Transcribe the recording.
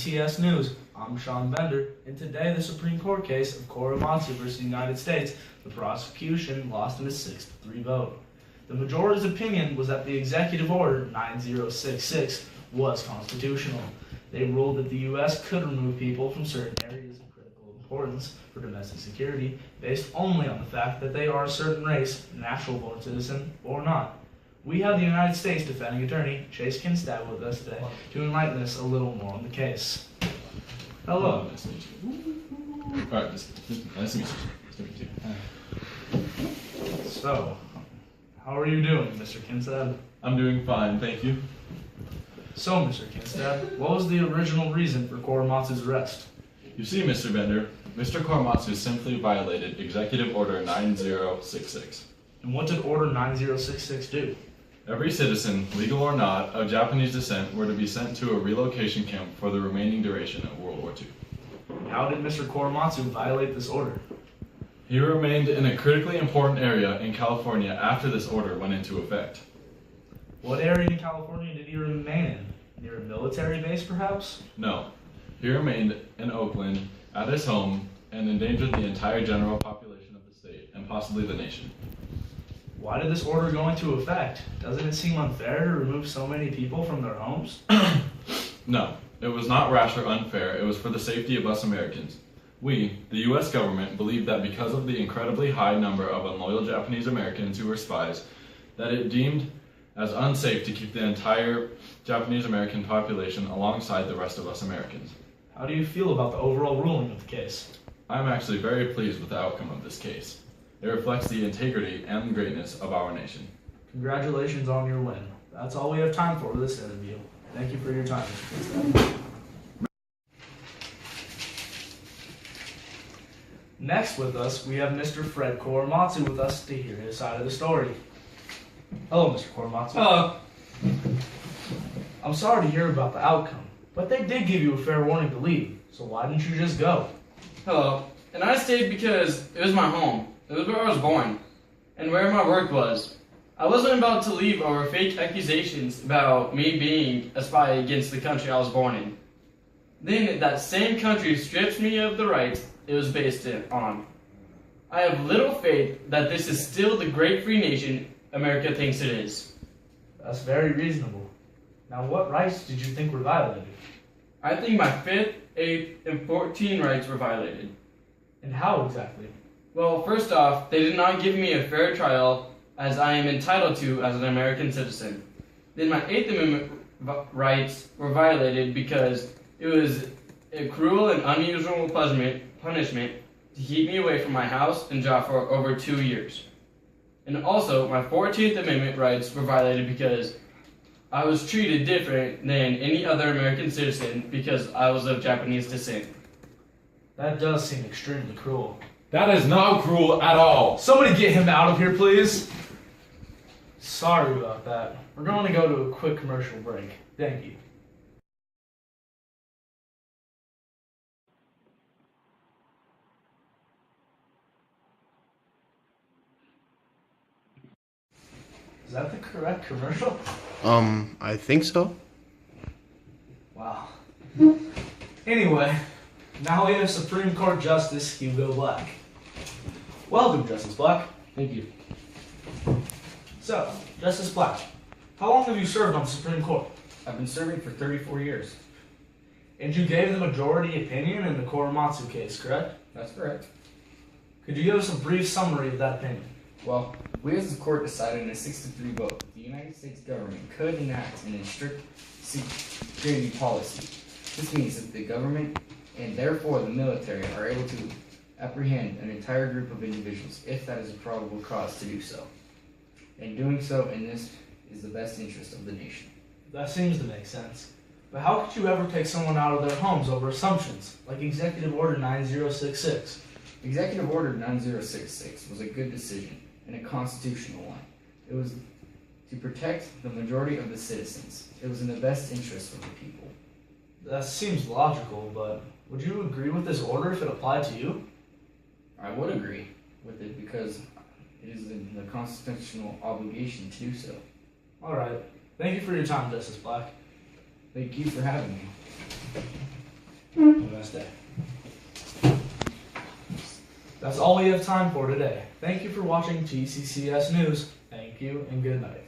CTS News. I'm Sean Bender, and today the Supreme Court case of Korematsu versus the United States, the prosecution lost in a 6-3 vote. The majority's opinion was that the Executive Order 9066 was constitutional. They ruled that the U.S. could remove people from certain areas of critical importance for domestic security based only on the fact that they are a certain race, natural-born citizen, or not. We have the United States defending attorney, Chase Kinstad, with us today to enlighten us a little more on the case. Hello. Nice to meet you. All right, nice to meet you. So, how are you doing, Mr. Kinstad? I'm doing fine, thank you. So, Mr. Kinstad, what was the original reason for Korematsu's arrest? You see, Mr. Bender, Mr. Korematsu simply violated Executive Order 9066. And what did Order 9066 do? Every citizen, legal or not, of Japanese descent were to be sent to a relocation camp for the remaining duration of World War II. How did Mr. Korematsu violate this order? He remained in a critically important area in California after this order went into effect. What area in California did he remain in? Near a military base, perhaps? No. He remained in Oakland, at his home, and endangered the entire general population of the state, and possibly the nation. Why did this order go into effect? Doesn't it seem unfair to remove so many people from their homes? No, it was not rash or unfair. It was for the safety of us Americans. We, the U.S. government, believed that because of the incredibly high number of unloyal Japanese Americans who were spies, that it deemed as unsafe to keep the entire Japanese American population alongside the rest of us Americans. How do you feel about the overall ruling of the case? I'm actually very pleased with the outcome of this case. It reflects the integrity and greatness of our nation. Congratulations on your win. That's all we have time for this interview. Thank you for your time, Mr. Kinstad. Next with us, we have Mr. Fred Korematsu with us to hear his side of the story. Hello, Mr. Korematsu. Hello. I'm sorry to hear about the outcome, but they did give you a fair warning to leave, so why didn't you just go? Hello. And I stayed because it was my home. It was where I was born, and where my work was. I wasn't about to leave over fake accusations about me being a spy against the country I was born in. Then that same country strips me of the rights it was based on. I have little faith that this is still the great free nation America thinks it is. That's very reasonable. Now, what rights did you think were violated? I think my 5th, 8th, and 14th rights were violated. And how exactly? Well, first off, they did not give me a fair trial as I am entitled to as an American citizen. Then my 8th Amendment rights were violated because it was a cruel and unusual punishment to keep me away from my house and job for over 2 years. And also, my 14th Amendment rights were violated because I was treated different than any other American citizen because I was of Japanese descent. That does seem extremely cruel. That is not cruel at all. Somebody get him out of here, please. Sorry about that. We're going to go to a quick commercial break. Thank you. Is that the correct commercial? I think so. Wow. Anyway, now we have Supreme Court Justice Hugo Black. Welcome, Justice Black. Thank you. So, Justice Black, how long have you served on the Supreme Court? I've been serving for 34 years. And you gave the majority opinion in the Korematsu case, correct? That's correct. Could you give us a brief summary of that opinion? Well, we as the court decided in a 6-3 vote that the United States government could enact an strict security policy. This means that the government and therefore the military are able to apprehend an entire group of individuals if that is a probable cause to do so. And doing so in this is the best interest of the nation. That seems to make sense. But how could you ever take someone out of their homes over assumptions, like Executive Order 9066? Executive Order 9066 was a good decision and a constitutional one. It was to protect the majority of the citizens. It was in the best interest of the people. That seems logical, but would you agree with this order if it applied to you? I would agree with it because it is the constitutional obligation to do so. Alright. Thank you for your time, Justice Black. Thank you for having me. Have a nice day. That's all we have time for today. Thank you for watching TCCS News. Thank you and good night.